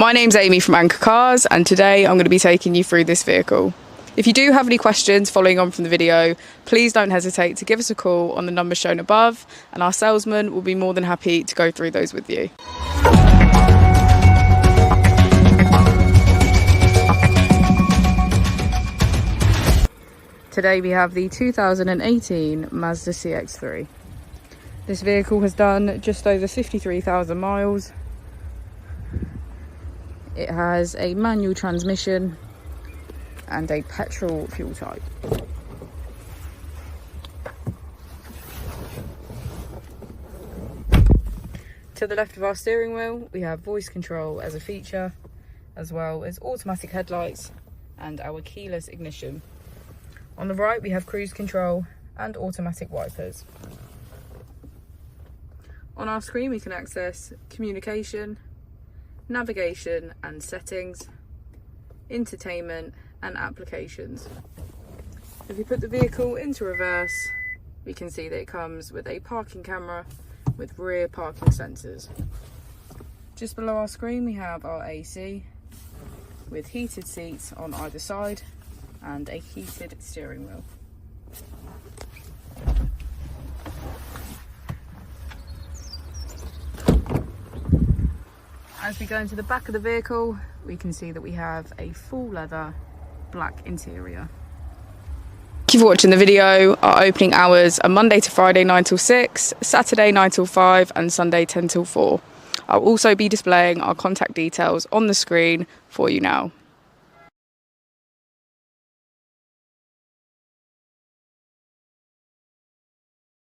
My name's Amy from Anchor Cars, and today I'm going to be taking you through this vehicle. If you do have any questions following on from the video, please don't hesitate to give us a call on the number shown above, and our salesman will be more than happy to go through those with you. Today we have the 2018 Mazda CX-3. This vehicle has done just over 53,000 miles. It has a manual transmission and a petrol fuel type. To the left of our steering wheel, we have voice control as a feature, as well as automatic headlights and our keyless ignition. On the right, we have cruise control and automatic wipers. On our screen, we can access communication, navigation and settings, entertainment and applications. If we put the vehicle into reverse, we can see that it comes with a parking camera with rear parking sensors. Just below our screen we have our AC with heated seats on either side and a heated steering wheel. As we go into the back of the vehicle, we can see that we have a full leather black interior. Thank you for watching the video. Our opening hours are Monday to Friday 9 till 6, Saturday 9 till 5 and Sunday 10 till 4. I'll also be displaying our contact details on the screen for you now.